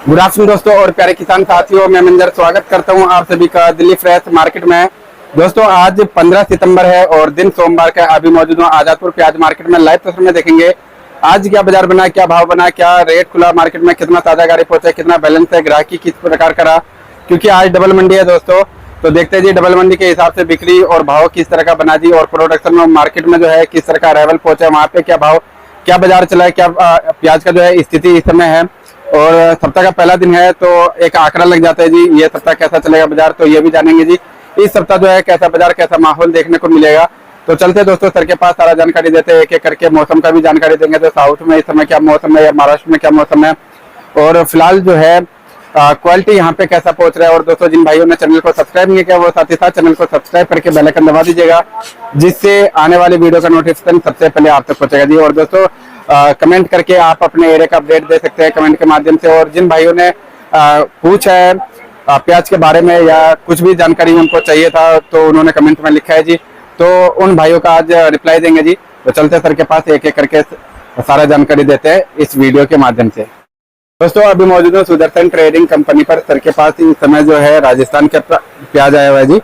Good afternoon दोस्तों और प्यारे किसान साथियों, मैं मंजर स्वागत करता हूं आप सभी का दिल्ली फ्रेश मार्केट में। दोस्तों आज 15 सितंबर है और दिन सोमवार का। अभी मौजूद हूं आजादपुर प्याज मार्केट में। लाइव तस्वीर में देखेंगे आज क्या बाजार बना, क्या भाव बना, क्या रेट खुला मार्केट में, कितना ताजा गाड़ी पहुंचा, कितना बैलेंस है, ग्राहकी किस प्रकार करा, क्योंकि आज डबल मंडी है दोस्तों। तो देखते हैं जी डबल मंडी के हिसाब से बिक्री और भाव किस तरह का बना जी, और प्रोडक्शन में मार्केट में जो है किस तरह का अराइवल पहुंचा है, वहां पे क्या भाव, क्या बाजार चला है, क्या प्याज का जो है स्थिति इस समय है। और सप्ताह का पहला दिन है तो एक आंकड़ा लग जाता है जी, ये सप्ताह कैसा चलेगा बाजार, तो ये भी जानेंगे जी इस सप्ताह जो है कैसा बाजार, कैसा माहौल देखने को मिलेगा। तो चलते दोस्तों सर के पास, सारा जानकारी देते हैं एक एक करके। मौसम का भी जानकारी देंगे, तो साउथ में इस समय क्या मौसम है या महाराष्ट्र में क्या मौसम है, और फिलहाल जो है क्वालिटी यहाँ पे कैसा पहुंच रहा है। और दोस्तों जिन भाइयों ने चैनल को सब्सक्राइब नहीं किया वो साथ ही साथ चैनल को सब्सक्राइब करके बेल आइकन दबा दीजिएगा, जिससे आने वाली वीडियो का नोटिफिकेशन सबसे पहले आप तक पहुंचेगा जी। और दोस्तों कमेंट करके आप अपने एरिया का अपडेट दे सकते हैं कमेंट के माध्यम से। और जिन भाइयों ने पूछा है प्याज के बारे में या कुछ भी जानकारी उनको चाहिए था तो उन्होंने कमेंट में लिखा है जी, तो उन भाइयों का आज रिप्लाई देंगे जी। तो चलते सर के पास एक एक करके सारा जानकारी देते हैं इस वीडियो के माध्यम से। दोस्तों अभी मौजूद है सुदर्शन ट्रेडिंग कंपनी पर। सर के पास इस समय जो है राजस्थान का प्याज आया हुआ है जी।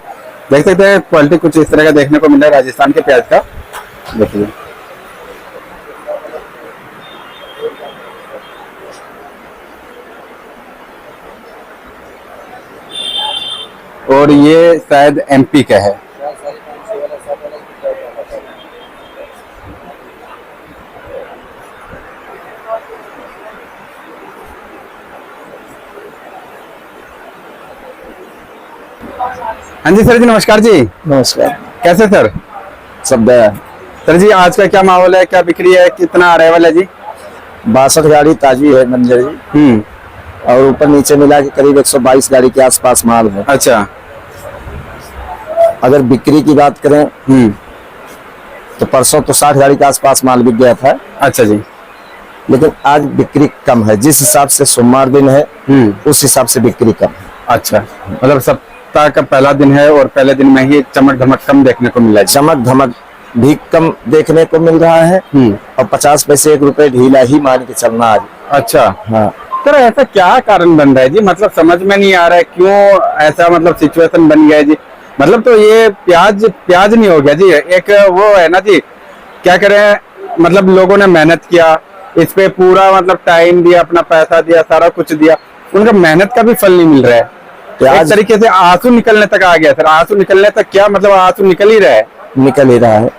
देख सकते हैं क्वालिटी कुछ इस तरह का देखने को मिल रहा है राजस्थान के प्याज का। देखिए और ये शायद एमपी का है। हाँ जी सर जी, नमस्कार जी। नमस्कार। कैसे सर? सब गया सर जी आज का क्या माहौल है, क्या बिक्री है, कितना अराइवल है जी? 62 गाड़ी ताजी है मंजर जी, और ऊपर नीचे मिला के करीब 122 गाड़ी के आसपास माल है। अच्छा। अगर बिक्री की बात करें तो परसों तो 60 गाड़ी के आसपास माल बिक गया था। अच्छा जी। लेकिन आज बिक्री कम है, जिस हिसाब से सोमवार दिन है उस हिसाब से बिक्री कम है। अच्छा, मतलब सप्ताह का पहला दिन है और पहले दिन में ही चमक धमक कम देखने को मिला है। चमक धमक भी कम देखने को मिल रहा है और 50 पैसे 1 रुपए ढीला ही मान के चलना आज। अच्छा हाँ सर, ऐसा क्या कारण बन रहा है जी? मतलब समझ में नहीं आ रहा है क्यों ऐसा मतलब सिचुएशन बन गया है जी। मतलब तो ये प्याज नहीं हो गया जी, एक वो है ना जी, क्या करें, मतलब लोगों ने मेहनत किया इस पे, पूरा मतलब टाइम दिया, अपना पैसा दिया, सारा कुछ दिया, उनका मेहनत का भी फल नहीं मिल रहा है। एक तरीके से आंसू निकलने तक आ गया सर। आंसू निकलने तक क्या मतलब, आंसू निकल ही रहा है। निकल ही रहा है।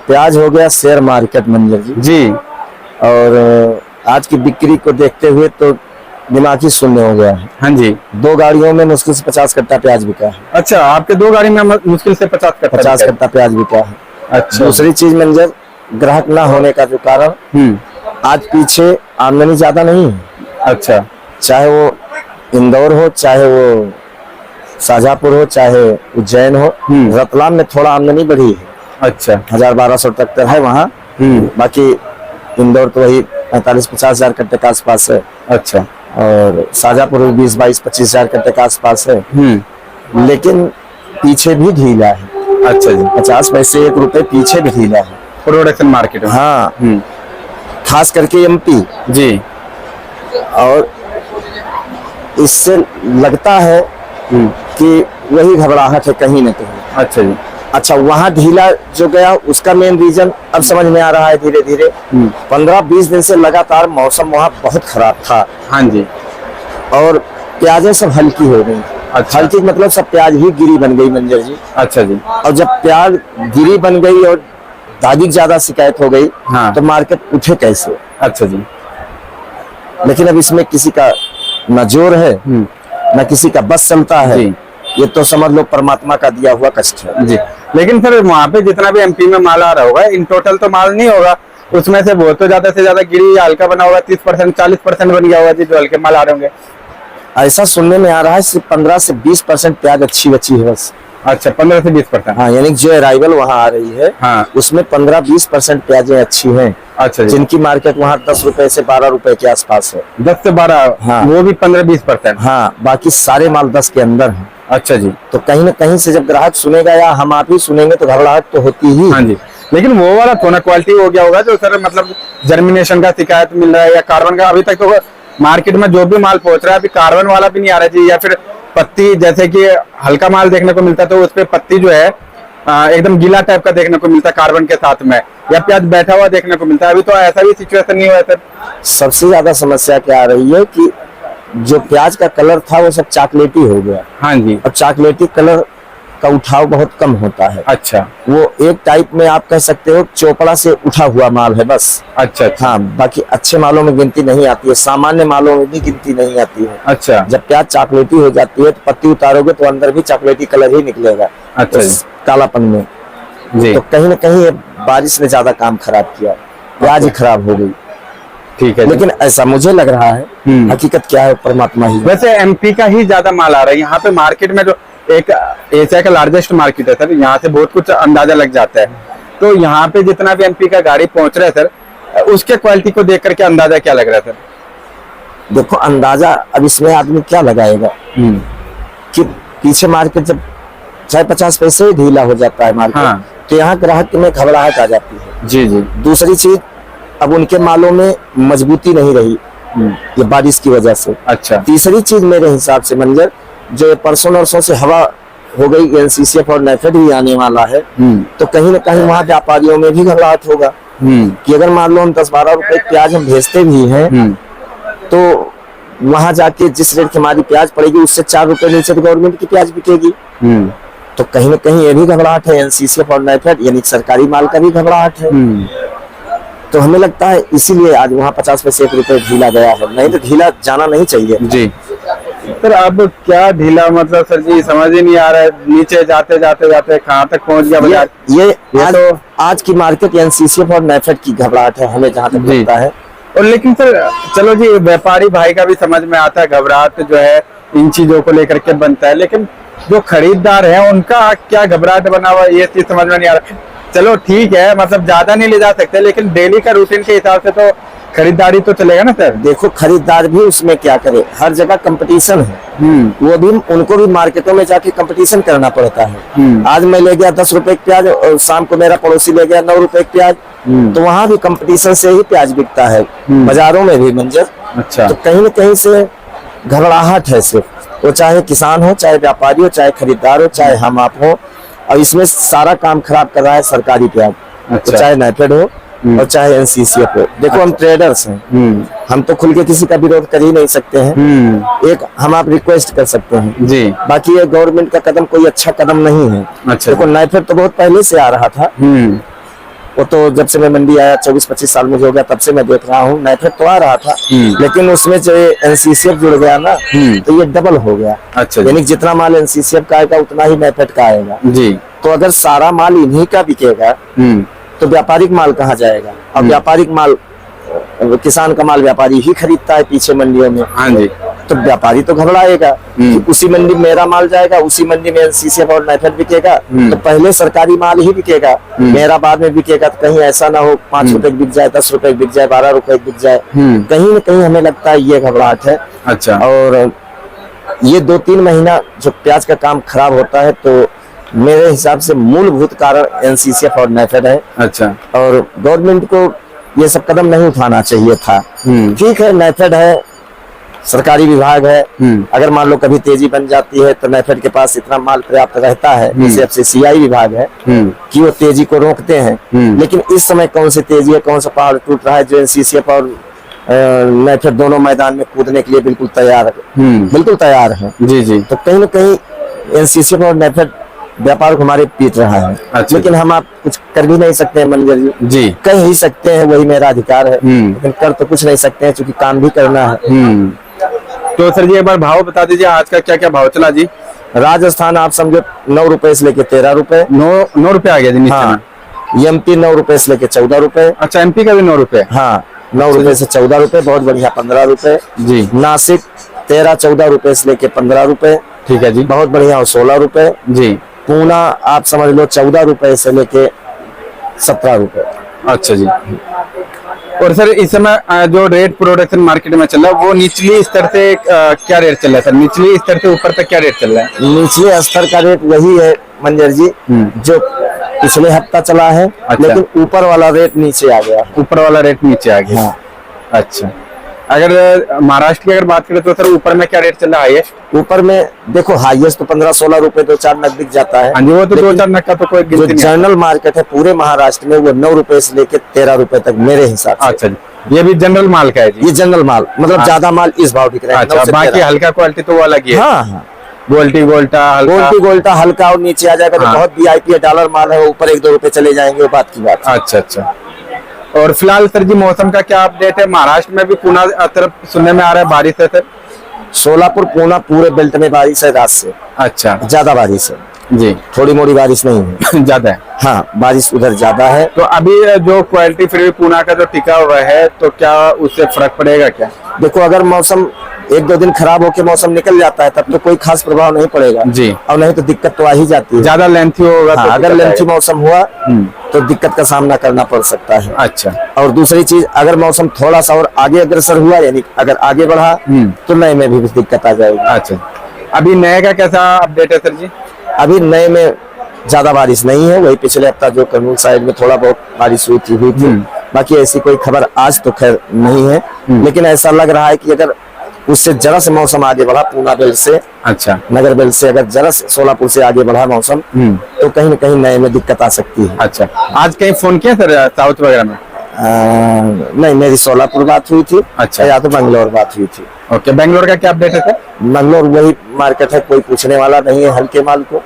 प्याज हो गया शेयर मार्केट मंजर जी जी। और आज की बिक्री को देखते हुए तो दिमाग ही शून्य हो गया है। हाँ जी। 2 गाड़ियों में मुश्किल से 50 कट्टा प्याज बिका है। अच्छा, आपके 2 गाड़ी में मुश्किल से 50 कट्टा प्याज बिका है। अच्छा। दूसरी चीज मंजर, ग्राहक ना होने का जो कारण, आज पीछे आमदनी ज्यादा नहीं है। अच्छा। चाहे वो इंदौर हो, चाहे वो शाहजहांपुर हो, चाहे उज्जैन हो, रतलाम में थोड़ा आमदनी बढ़ी है। अच्छा। 1000-1200 तक है वहाँ। बाकी इंदौर तो वही 45-50 हजार कट्टे के आसपास है। अच्छा। और शाहजहांपुर 20-22-25 हजार कट्टे के आसपास है। लेकिन पीछे भी ढीला है। अच्छा जी। 50 पैसे 1 रुपए पीछे भी ढीला है प्रोडक्शन मार्केट। हाँ। खास करके एमपी जी। और इससे लगता है कि वही घबराहट है कहीं न कहीं। अच्छा जी। अच्छा, वहाँ ढीला जो गया उसका मेन रीजन अब समझ में आ रहा है धीरे धीरे। 15-20 दिन से लगातार मौसम वहाँ बहुत खराब था। हाँ जी। और प्याजें सब हल्की हो गई। अच्छा। हल्की मतलब सब प्याज ही गिरी बन गई मंजर जी। अच्छा जी। और जब प्याज गिरी बन गई और दागी ज्यादा शिकायत हो गई, हाँ, तो मार्केट उठे कैसे? अच्छा जी। लेकिन अब इसमें किसी का न जोर है न किसी का बस चलता है। ये तो समझ लो परमात्मा का दिया हुआ कष्ट है जी। लेकिन सर वहाँ पे जितना भी एमपी में माल आ रहा होगा, इन टोटल तो माल नहीं होगा, उसमें से बहुत तो ज्यादा से ज्यादा गिरी या हल्का बना होगा, 30% 40% बन गया होगा जी जो हल्के माल आ रहे होंगे। ऐसा सुनने में आ रहा है सिर्फ 15 से 20% प्याज अच्छी बची है बस। अच्छा, 15 से 20%। हाँ, यानी जो अराइवल वहाँ आ रही है, हाँ, उसमें 15-20% प्याजें अच्छी हैं। अच्छा, जिनकी मार्केट वहाँ 10 रुपए से 12 रुपए के आसपास है। 10 से 12। हाँ, वो भी 15-20%। हाँ, बाकी सारे माल 10 के अंदर है। अच्छा जी। तो कहीं न कहीं से जब ग्राहक सुनेगा या हम आप ही सुनेंगे तो घबराहट तो होती ही। हाँ जी। लेकिन वो वाला थोड़ा क्वालिटी हो गया होगा जो सर मतलब जर्मिनेशन का शिकायत मिल रहा है या कार्बन का, अभी तक तो मार्केट में जो भी माल पहुंच रहा है अभी कार्बन वाला भी नहीं आ रहा जी, या फिर पत्ती जैसे कि हल्का माल देखने को मिलता है तो उस पे पत्ती जो है एकदम गीला टाइप का देखने को मिलता है कार्बन के साथ में, या प्याज बैठा हुआ देखने को मिलता है। अभी तो ऐसा भी सिचुएशन नहीं हुआ है सर। सबसे ज्यादा समस्या क्या आ रही है कि जो प्याज का कलर था वो सब चॉकलेटी हो गया। हाँ जी। और चॉकलेटी कलर का उठाव बहुत कम होता है। अच्छा। वो एक टाइप में आप कह सकते हो चोपड़ा से उठा हुआ माल है बस। अच्छा। हाँ, बाकी अच्छे मालों में गिनती नहीं आती है, सामान्य मालों में भी गिनती नहीं आती है। अच्छा। जब प्याज चॉकलेटी हो जाती है तो पत्ती उतारोगे तो अंदर भी चॉकलेटी कलर ही निकलेगा। अच्छा जी। कालापन में जी। तो कहीं ना कहीं ये बारिश ने ज्यादा काम खराब किया, प्याज ही खराब हो गई। ठीक है। लेकिन ऐसा मुझे लग रहा है, हकीकत क्या है परमात्मा ही। वैसे एमपी का ही ज्यादा माल आ रहा है यहाँ पे मार्केट में, जो एक एशिया का लार्जेस्ट मार्केट है सर, यहाँ से बहुत कुछ अंदाजा लग जाता है। तो यहाँ पे जितना भी एमपी का गाड़ी पहुंच रहा है सर, उसके क्वालिटी को देख करके अंदाजा क्या लग रहा है सर? देखो अंदाजा अब इसमें आदमी क्या लगाएगा कि पीछे मार्केट जब चाहे 50 पैसे ही ढीला हो जाता है मार्केट, हाँ। तो यहाँ ग्राहक में घबराहट आ जाती है। जी जी। दूसरी चीज, अब उनके मालों में मजबूती नहीं रही ये बारिश की वजह से। अच्छा। तीसरी चीज मेरे हिसाब से मंजर, जो ये परसों नरसों से हवा हो गई, एनसीसीएफ और नेफेड भी आने वाला है, तो कहीं ना कहीं वहाँ व्यापारियों में भी घबराहट होगा कि अगर मान लो हम 10-12 रुपए प्याज हम भेजते भी हैं तो वहां जाके जिस रेट की हमारी प्याज पड़ेगी उससे 4 रुपए नीचे तो गवर्नमेंट की प्याज बिकेगी। तो कहीं ना कहीं ये भी घबराहट है, एनसीसीएफ और नेफेड यानी सरकारी माल का भी घबराहट है। तो हमें लगता है इसीलिए आज वहाँ 50 पैसे 1 रुपए ढीला गया है, नहीं तो ढीला जाना नहीं चाहिए जी। सर अब क्या ढीला, मतलब सर जी समझ ही नहीं आ रहा है, नीचे जाते जाते जाते कहाँ तक पहुंच गया बाजार। ये तो आज की मार्केट एनसीसीएफ और नेफेड की घबराहट है, हमें जहाँ तक लगता है। और लेकिन सर चलो जी, व्यापारी भाई का भी समझ में आता है, घबराहट जो है इन चीजों को लेकर के बनता है, लेकिन जो खरीदार है उनका क्या घबराहट बना हुआ ये चीज समझ में नहीं आ रहा। चलो ठीक है, मतलब ज्यादा नहीं ले जा सकते, लेकिन डेली का रूटीन के हिसाब से तो खरीदारी तो चलेगा ना सर। देखो खरीदार भी उसमें क्या करे, हर जगह कंपटीशन है, वो भी उनको भी मार्केटों में जाके कंपटीशन करना पड़ता है। आज मैं ले गया 10 रुपए प्याज और शाम को मेरा पड़ोसी ले गया 9 रुपए प्याज, तो वहाँ भी कंपटीशन से ही प्याज बिकता है, बाजारों में भी मंजर। अच्छा। तो कहीं न कहीं से घबराहट है, सिर्फ वो चाहे किसान हो, चाहे व्यापारी हो, चाहे खरीदार हो, चाहे हम आप हो, और इसमें सारा काम खराब कर रहा है सरकारी प्याज। अच्छा। तो चाहे नेफेड हो और चाहे एनसीसीएफ हो। देखो हम ट्रेडर्स हैं, हम तो खुल के किसी का विरोध कर ही नहीं सकते हैं, एक हम आप रिक्वेस्ट कर सकते हैं जी। बाकी ये गवर्नमेंट का कदम कोई अच्छा कदम नहीं है। अच्छा। देखो नेफेड तो बहुत पहले से आ रहा था, वो तो जब से मैं मंडी आया 24-25 साल मुझे हो गया, तब से मैं देख रहा हूँ नेफेड तो आ रहा था, लेकिन उसमें जो एनसीसीएफ जुड़ गया ना तो ये डबल हो गया। अच्छा। यानी जितना माल एनसीसीएफ का आएगा उतना ही नेफेड का आएगा जी। तो अगर सारा माल इन्हीं का बिकेगा तो व्यापारिक माल कहाँ जाएगा? अब व्यापारिक माल किसान का माल व्यापारी ही खरीदता है पीछे मंडियों में। हाँ जी। तो व्यापारी तो घबराएगा कि उसी मंडी में मेरा माल जाएगा, उसी मंडी में एनसीसीएफ और नेफेड बिकेगा, तो पहले सरकारी माल ही बिकेगा, मेरा बाद में बिकेगा। तो कहीं ऐसा ना हो 5 रुपए बिक जाए, 10 रुपए बिक जाए, 12 रुपए बिक जाए, कहीं न कहीं हमें लगता है ये घबराहट है। अच्छा। और ये 2-3 महीना जो प्याज का काम खराब होता है तो मेरे हिसाब से मूलभूत कारण एनसीसीएफ और नेफेड है। अच्छा। और गवर्नमेंट को ये सब कदम नहीं उठाना चाहिए था। ठीक है, नेफेड है, सरकारी विभाग है, अगर मान लो कभी तेजी बन जाती है तो नेफेड के पास इतना माल पर्याप्त रहता है, जैसे एफसीसीआई विभाग है कि वो तेजी को रोकते हैं। लेकिन इस समय कौन सी तेजी है, कौन सा पहाड़ टूट रहा है जो एनसीसीएफ और नेफेड दोनों मैदान में कूदने के लिए बिल्कुल तैयार है, बिल्कुल तैयार है। जी जी। तो कहीं न कहीं एनसीसीएफ और नेफेड व्यापार को हमारे पीट रहा है। अच्छा। लेकिन हम आप कुछ कर भी नहीं सकते हैं मंजर जी। कह ही सकते हैं, वही मेरा अधिकार है, लेकिन कर तो कुछ नहीं सकते हैं क्योंकि काम भी करना है। तो सर जी एक बार भाव बता दीजिए, आज का क्या क्या भाव चला जी? राजस्थान आप समझो 9 रुपए से लेके 13 रुपए। 9 रुपए आ गया जी नीचे में। एमपी 9 रुपए से लेके 14 रुपए। अच्छा, एमपी का भी 9 रुपए? हाँ, 9 रुपए से 14 रुपए, बहुत बढ़िया 15 रुपए जी। नासिक 13-14 रुपए से लेके 15 रुपए। ठीक है जी, बहुत बढ़िया, और 16 रुपए जी। पूना आप समझ लो 14 रुपए से लेके 17 रुपए। अच्छा जी। और सर इस समय जो रेट प्रोडक्शन मार्केट में चल रहा है वो निचली स्तर से क्या रेट चल रहा है सर? निचली स्तर से ऊपर तक क्या रेट चल रहा है? निचले स्तर का रेट वही है मंजर जी जो पिछले हफ्ता चला है। अच्छा। लेकिन ऊपर वाला रेट नीचे आ गया। ऊपर वाला रेट नीचे आ गया। हाँ। अच्छा, अगर महाराष्ट्र की अगर बात करें तो सर ऊपर में क्या रेट चल रहा है हाईएस्ट? ऊपर में देखो हाईएस्ट तो 15-16 रुपए 2-4 नग बिक जाता है। हाँ जी, वो तो लेकिन 2-4 नग का तो कोई जो गिनती नहीं है। जनरल मार्केट है पूरे महाराष्ट्र में वो 9 रुपए से लेके 13 रुपए तक मेरे हिसाब से। अच्छा जी, ये भी जनरल माल का है जी? ये जनरल माल मतलब हाँ। ज्यादा माल इस भाव बिक रहा है। 9 अच्छा, से बाकी 13। हल्का क्वालिटी तो वो अलग ही है। हाँ हाँ, गोल्टी गोल्टा हल्का। गोल्टी गोल्टा हल्का और नीचे आ जाएगा तो हाँ। बहुत वीआईपी डॉलर माल है, ऊपर 1-2 रुपए चले जाएंगे, वो बात की बात है। अच्छा अच्छा। और फिलहाल सर जी मौसम का क्या अपडेट है? महाराष्ट्र में भी पुणे तरफ सुनने में आ रहा है बारिश है सर। सोलापुर पूना पूरे बेल्ट में बारिश है रात से, अच्छा ज्यादा बारिश है, जी। थोड़ी मोड़ी बारिश नहीं है। ज्यादा है। हाँ बारिश उधर ज्यादा है। तो अभी जो क्वालिटी फिर भी पूना का जो टिका हुआ है तो क्या उससे फर्क पड़ेगा क्या? देखो अगर मौसम 1-2 दिन खराब होके मौसम निकल जाता है तब तो कोई खास प्रभाव नहीं पड़ेगा जी। और नहीं तो दिक्कत तो आ ही जाती है। ज्यादा लेंथी होगा हाँ, तो अगर दिक्कत लेंथी आएगी। मौसम हुआ तो दिक्कत का सामना करना पड़ सकता है। अच्छा और दूसरी चीज अगर मौसम थोड़ा सा और आगे अग्रसर हुआ यानी अगर आगे बढ़ा तो नए में भी दिक्कत आ जाएगी। अच्छा। अभी नए का कैसा अपडेट है सर जी? अभी नए में ज्यादा बारिश नहीं है, वही पिछले हफ्ता जो कर्नूल साइड में थोड़ा बहुत बारिश हुई थी। बाकी ऐसी कोई खबर आज तो खैर नहीं है, लेकिन ऐसा लग रहा है कि अगर उससे जरा से मौसम आगे बढ़ा पूना बेल्ट से, अच्छा नगर बेल्ट से अगर जरा से सोलापुर से आगे बढ़ा मौसम तो कहीं न कहीं नए में दिक्कत आ सकती है। अच्छा। आज कहीं फोन किया सर साउथ वगैरह में? नहीं, मेरी सोलापुर बात हुई थी। अच्छा। या तो बेंगलोर बात हुई थी। ओके, बेंगलोर का क्या अपडेट है सर? बेंगलोर वही मार्केट है, कोई पूछने वाला नहीं है हल्के माल को,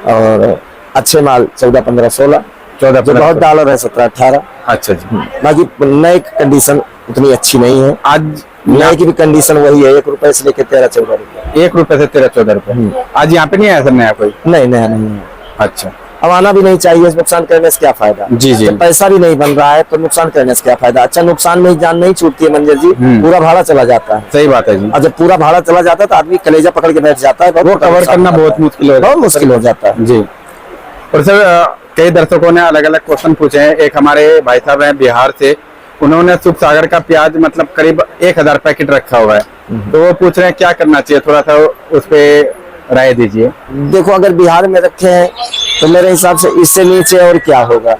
और अच्छे माल 14-15-16, 14 जो बहुत डॉलर है 17-18। अच्छा जी। बाकी नए की कंडीशन उतनी अच्छी नहीं है। आज नए की भी कंडीशन वही है, 1 रुपए से लेकर 13-14 रुपए। 1 रुपए से 13-14 रुपए। आज यहाँ पे नहीं आया सर नया कोई? नहीं, नया नहीं है। अच्छा। अब आना भी नहीं चाहिए, नुकसान करने से क्या फायदा? जी, जी। जब पैसा भी नहीं बन रहा है तो नुकसान करने से क्या फायदा? अच्छा, नुकसान में ही जान नहीं छूटती है मंजर जी, पूरा भाड़ा चला जाता है। सही बात है जी। और जब पूरा भाड़ा चला जाता है तो आदमी कलेजा पकड़ के बैठ जाता है, वो कवर करना बहुत मुश्किल हो बहुत मुश्किल हो जाता है। जी। और सर कई दर्शकों ने अलग अलग क्वेश्चन पूछे हैं। एक हमारे भाई साहब हैं बिहार से, उन्होंने सुख सागर का प्याज मतलब करीब 1000 पैकेट रखा हुआ है, तो वो पूछ रहे हैं क्या करना चाहिए, थोड़ा सा उस पे राय दीजिए। देखो अगर बिहार में रखे हैं तो मेरे हिसाब से इससे नीचे और क्या होगा?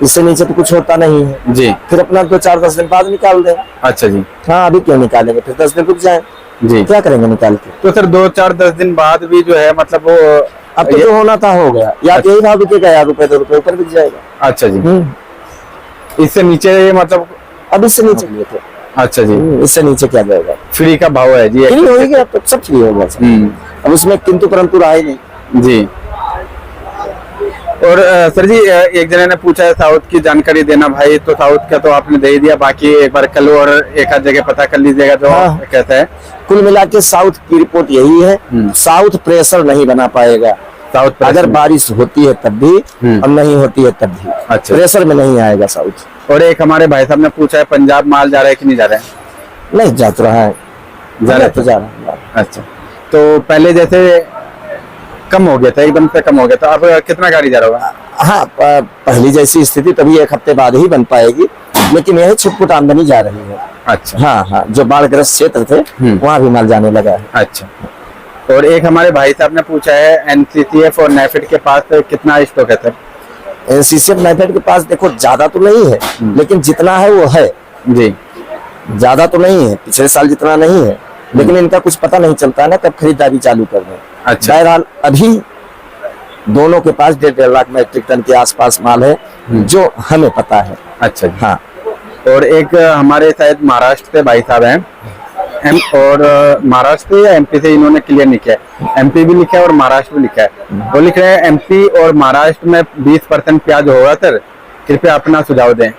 इससे नीचे तो कुछ होता नहीं है जी। फिर अपना 2-4-10 दिन बाद निकाल दें। अच्छा जी। हाँ, अभी क्यों निकालेंगे, फिर 10 दिन रुक जाए, जी। क्या करेंगे निकाल के? तो सर 2-4-10 दिन बाद भी जो है मतलब वो अब तो जो होना था हो गया, या तो यही भाव बिकेगा या रुपए 2 रुपए ऊपर बिक जाएगा। अच्छा जी। इससे नीचे मतलब अब इससे नीचे लिए थे। अच्छा जी। इससे नीचे क्या जाएगा? फ्री का भाव है जी। फ्री हो ही गया, अब तो सब फ्री हो गया सब। अब उसमें किंतु परंतु रहा ही नहीं। जी। और सर जी एक जने ने पूछा है साउथ की जानकारी देना भाई, तो साउथ का तो आपने दे ही दिया, बाकी एक बार कल और एक आध जगह पता कर लीजिएगा जो कैसा है। कुल मिला के साउथ की रिपोर्ट यही है, साउथ प्रेशर नहीं बना पाएगा। साउथ अगर बारिश होती है तब भी और नहीं होती है तब भी, अच्छा। प्रेशर में नहीं आएगा साउथ। और एक हमारे भाई साहब ने पूछा है पंजाब माल जा रहा है कि नहीं जा रहा है? नहीं जा तो रहा है, जा रहा है तो जा रहा है। अच्छा। तो पहले जैसे कम हो गया था, एकदम से कम हो गया था, अब कितना गाड़ी जा रहा होगा? हाँ, पहली जैसी स्थिति तभी 1 हफ्ते बाद ही बन पाएगी, लेकिन यही छुटपुट आमदनी जा रही है। अच्छा। हाँ हाँ, जो बाढ़ग्रस्त क्षेत्र थे वहाँ भी माल जाने लगा है। अच्छा। और एक हमारे भाई साहब ने पूछा है एनसीसीएफ और नेफेड के पास कितना स्टॉक है सर? एनसीसीएफ नेफेड के पास देखो ज्यादा तो नहीं है, लेकिन जितना है वो है जी। ज्यादा तो नहीं है, पिछले साल जितना नहीं है, लेकिन इनका कुछ पता नहीं चलता है ना कब खरीदारी चालू कर दें। अच्छा। बहरहाल अभी दोनों के पास 1.5 लाख मीट्रिक टन के आसपास माल है जो हमें पता है। अच्छा जी। हाँ। और एक हमारे शायद महाराष्ट्र से भाई साहब हैं, और महाराष्ट्र या एमपी से इन्होंने क्लियर नहीं किया है, एमपी भी लिखा है और महाराष्ट्र भी लिखा है। वो लिख रहे हैं एमपी और महाराष्ट्र में 20% प्याज होगा सर, कृपया अपना सुझाव दें।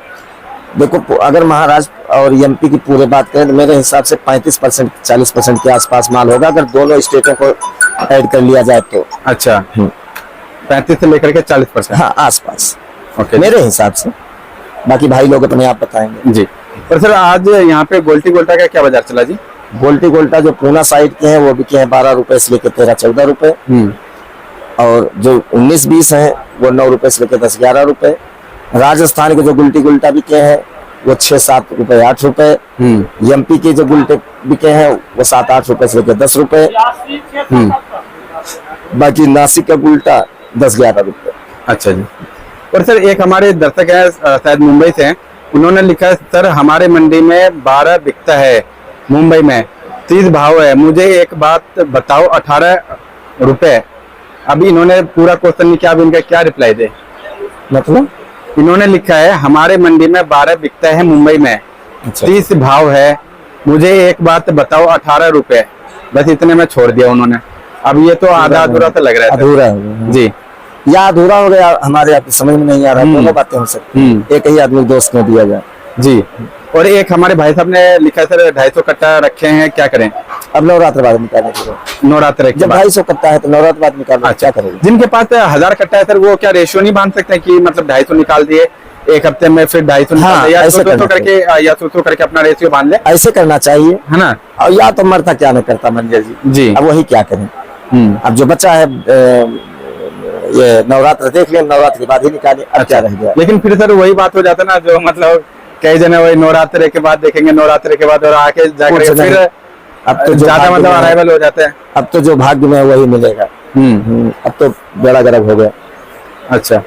देखो अगर महाराष्ट्र और एमपी की पूरी बात करें तो मेरे हिसाब से 35% 40% के आसपास माल होगा, अगर दोनों स्टेटों को ऐड कर लिया जाए तो। अच्छा। 35 से लेकर के 40%। हाँ, आसपास। ओके, मेरे हिसाब से, बाकी भाई लोग अपने आप बताएंगे जी। और सर आज यहाँ पे गोल्टी गोल्टा का क्या बाजार चला जी? गोल्टी गोल्टा जो पूना साइड के हैं वो बिके हैं 12 रुपए से लेकर 13-14 रुपए, और जो 19-20 हैं वो 9 रुपए से लेकर 10-11 रुपए। राजस्थान के जो गुल्टी गुल्टा बिके हैं वो 6-7 रुपए 8 रुपए। एमपी के जो गुल्टे बिके हैं वो 7-8 रुपए से लेकर 10 रुपए। बाकी नासिक का गुल्टा 10-11 रुपए। अच्छा जी। और सर एक हमारे दर्शक है शायद मुंबई से हैं, उन्होंने लिखा है सर हमारे मंडी में 12 बिकता है, मुंबई में 30 भाव है, मुझे एक बात बताओ 18 रुपए। अभी इन्होंने पूरा क्वेश्चन नहीं किया, अब इनका क्या रिप्लाई दे। मतलब इन्होंने लिखा है हमारे मंडी में 12 बिकता है, मुंबई में अच्छा 30 भाव है, मुझे एक बात बताओ 18 रुपए। बस इतने में छोड़ दिया उन्होंने। अब ये तो आधा अधूरा तो लग रहा है अधूरा हो गया। जी। या अधूरा हो गया, हमारे आपकी समझ में नहीं आ रहा, दोनों बातें हो सकती हैं। एक ही आदमी दोस्त में दिया जाए जी। और एक हमारे भाई साहब ने लिखा है सर 250 कट्टा रखे हैं, क्या करें। अब नवरात्र बाद निकालने के लिए, नवरात्र के जब बाद 250 कट्टा है तो नवरात्र बाद निकालना, क्या करेंगे। जिनके पास 1000 कट्टा है सर, वो क्या रेशियो नहीं बांध सकते कि मतलब 250 निकाल दिए एक हफ्ते में, फिर 250 निकाल दिए, या ऐसे तो करके या तो करके अपना रेशियो बांध ले, ऐसे करना चाहिए, है ना। और या तो मरता क्या नहीं करता मंजर जी। अब वही क्या करें। अब जो बच्चा है ये नवरात्र देख लिया, नवरात्र के बाद ही निकाले, अब क्या रह गया। लेकिन फिर सर वही बात हो जाता है ना, जो मतलब कई जने वही नवरात्र के बाद देखेंगे, नवरात्र के बाद और आके जाकर फिर अब तो ज्यादा मतलब अराइवल हो जाते हैं। अब तो जो भाग्य में है वही मिलेगा। अब तो बेड़ा गर्क हो गया। अच्छा।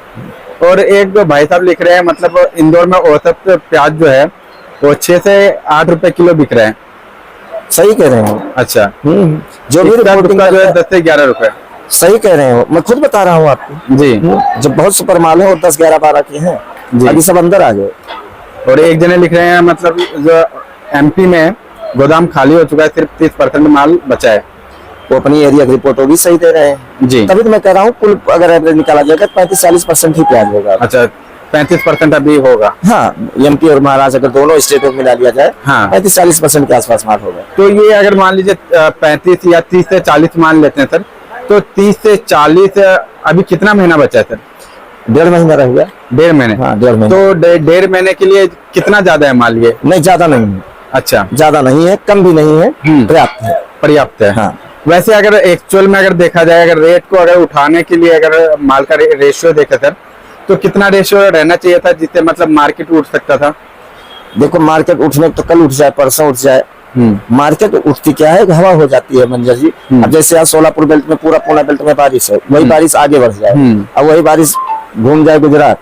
और एक जो भाई साहब लिख रहे हैं मतलब इंदौर में औसत प्याज जो है वो 6 से 8 रुपए किलो बिक रहे हैं। सही कह रहे हैं। अच्छा। जो भी रिपोर्टिंग जो है 10 से 11 रुपए। सही कह रहे हो, मैं खुद बता रहा हूँ आपको जी। जब बहुत सुपर माल है और 10, 11, 12 के हैं, अभी सब अंदर आ गए। और एक जने लिख रहे हैं मतलब जो एमपी में गोदाम खाली हो चुका है, सिर्फ 30% माल बचा है। वो अपनी एरिया की रिपोर्ट होगी, सही दे रहे हैं जी। तभी तो मैं कह रहा हूँ कुल अगर एवरेज निकाला जाएगा 35-40% ही प्याज होगा। अच्छा, 35% अभी होगा। हाँ, एमपी और महाराष्ट्र अगर दोनों स्टेटों में मिला लिया जाए, हाँ, 35-40% के आसपास माल होगा। तो ये अगर मान लीजिए 35 या 30 से 40 मान लेते हैं सर, तो 30 से 40 अभी कितना महीना बचा है सर। 1.5 महीना रह गया। 1.5 महीने। हाँ, 1.5 महीने। तो 1.5 महीने के लिए कितना ज्यादा है माल ये। नहीं, ज्यादा नहीं है। अच्छा, ज्यादा नहीं है, कम भी नहीं है, पर्याप्त है। पर्याप्त है। हाँ। वैसे अगर एक्चुअल में अगर देखा जाए, अगर रेट को अगर उठाने के लिए अगर माल का रेशियो देखे सर, तो कितना रेशियो रहना चाहिए था जिससे मतलब मार्केट उठ सकता था। देखो मार्केट उठने तो कल उठ जाए, परसों उठ जाए। मार्केट उठती क्या है, हवा हो जाती है मंजर जी। अब जैसे आज सोलापुर बेल्ट में, पूरा पूना बेल्ट में बारिश है, वही बारिश आगे बढ़ जाए, अब वही बारिश घूम जाए गुजरात,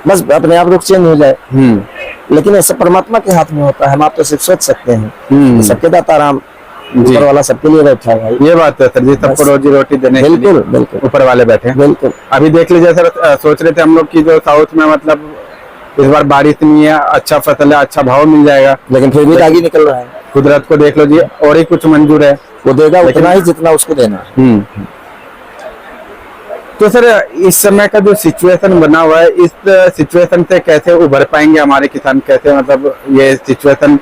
बस अपने आप रुख चेंज हो जाए। लेकिन ऐसा परमात्मा के हाथ में होता है, हम आप तो सिर्फ सोच सकते हैं। सबके दाता राम ऊपर वाला सबके लिए बैठा है भाई। ये बात है सर जी, सबको रोजी रोटी देने के लिए बिल्कुल बिल्कुल ऊपर वाले बैठे हैं। बिल्कुल। अभी देख लीजिए सर, सोच रहे थे हम लोग की जो साउथ में मतलब इस बार बारिश नहीं है, अच्छा फसल है, अच्छा भाव मिल जाएगा, लेकिन फिर भी आगे निकल रहा है। कुदरत को देख लो जी, और ही कुछ मंजूर है, वो देगा उतना ही जितना उसको देना। तो सर इस समय का जो सिचुएशन बना हुआ है, इस सिचुएशन से कैसे उभर पाएंगे हमारे किसान, कैसे मतलब ये सिचुएशन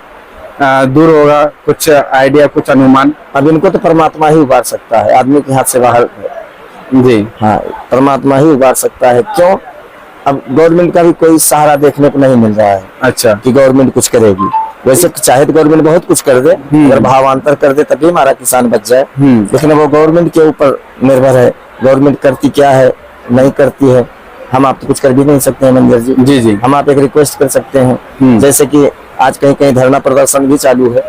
दूर होगा, कुछ आइडिया, कुछ अनुमान। अब इनको तो परमात्मा ही उबार सकता है, आदमी के हाथ से बाहर जी। हाँ, परमात्मा ही उबार सकता है। क्यों, अब गवर्नमेंट का भी कोई सहारा देखने को नहीं मिल रहा है। अच्छा, कि गवर्नमेंट कुछ करेगी। वैसे चाहे तो गवर्नमेंट बहुत कुछ कर दे, अगर भावांतर कर दे तभी हमारा किसान बच जाए, लेकिन वो गवर्नमेंट के ऊपर निर्भर है। गवर्नमेंट करती क्या है, नहीं करती है, हम आप तो कुछ कर भी नहीं सकते हैं मंजर जी। जी जी। हम आप एक रिक्वेस्ट कर सकते हैं, जैसे कि आज कहीं कहीं धरना प्रदर्शन भी चालू है।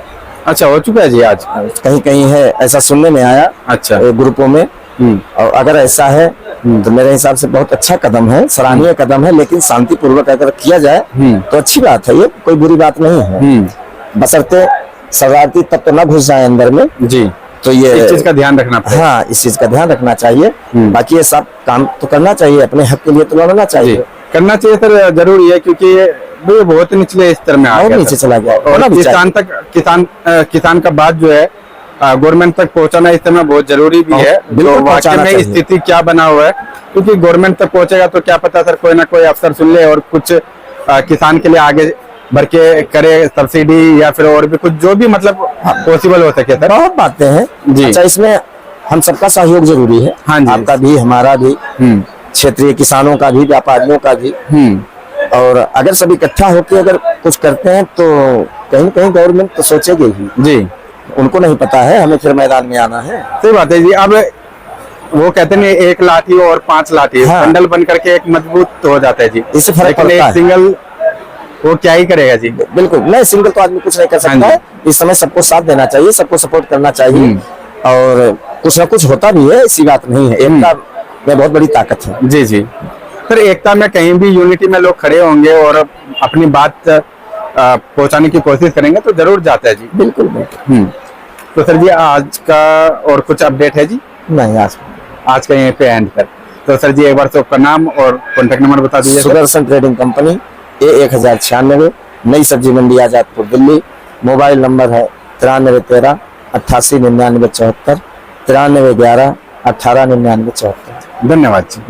अच्छा, हो चुका है जी आज कहीं कहीं है, ऐसा सुनने में आया। अच्छा, ग्रुपों में। और अगर ऐसा है तो मेरे हिसाब से बहुत अच्छा कदम है, सराहनीय कदम है, लेकिन शांतिपूर्वक अगर किया जाए तो अच्छी बात है, ये कोई बुरी बात नहीं है। बशर्ते शरारती तत्व न घुस जाए अंदर में जी। तो ये इस चीज का ध्यान रखना पड़ेगा। हाँ, इस चीज का ध्यान रखना चाहिए। बाकी ये सब काम तो करना चाहिए, अपने हक के लिए तो लड़ना चाहिए, करना चाहिए सर, जरूरी है, क्योंकि ये बहुत निचले स्तर में आ गया, नीचे चला गया। और किसान का बात जो है गवर्नमेंट तक पहुंचाना इस समय बहुत जरूरी भी है। तो वाकई में स्थिति क्या बना हुआ है, क्योंकि गवर्नमेंट तक पहुंचेगा तो क्या पता सर कोई ना कोई अफसर सुन ले और कुछ किसान के लिए आगे बढ़ के करे, सब्सिडी या फिर और भी कुछ जो भी मतलब पॉसिबल हो सके सर। बहुत बातें हैं जी। अच्छा, इसमें हम सबका सहयोग जरूरी है। हाँ जी, आपका भी, हमारा भी, क्षेत्रीय किसानों का भी, व्यापारियों का भी। और अगर सब इकट्ठा होकर अगर कुछ करते हैं तो कहीं न कहीं गवर्नमेंट तो सोचेगी ही जी। उनको नहीं पता है, हमें फिर मैदान में आना है। सही बात है जी। अब वो कहते हैं एक लाठी और 5 लाठी, बंडल बन करके एक मजबूत हो जाता है जी। इससे फर्क पड़ता है। सिंगल वो क्या ही करेगा जी। बिल्कुल नहीं, सिंगल तो आदमी कुछ नहीं कर सकता है। इस समय सबको साथ देना चाहिए, सबको सपोर्ट करना चाहिए, और कुछ ना कुछ होता भी है, ऐसी बात नहीं है। एकता में बहुत बड़ी ताकत है। जी जी सर, एकता में कहीं भी यूनिटी में लोग खड़े होंगे और अपनी बात पहुंचाने की कोशिश करेंगे तो जरूर जाता है जी। बिल्कुल बिल्कुल। तो सर जी आज का और कुछ अपडेट है जी? नहीं, आज का यहीं पे एंड कर। तो सर जी एक बार से आपका नाम और कॉन्टेक्ट नंबर बता दीजिए। सुदर्शन ट्रेडिंग कंपनी, A1096, नई सब्जी मंडी, आजादपुर, दिल्ली। मोबाइल नंबर है 9313 88 99 74, 9311 18 99 74। धन्यवाद जी।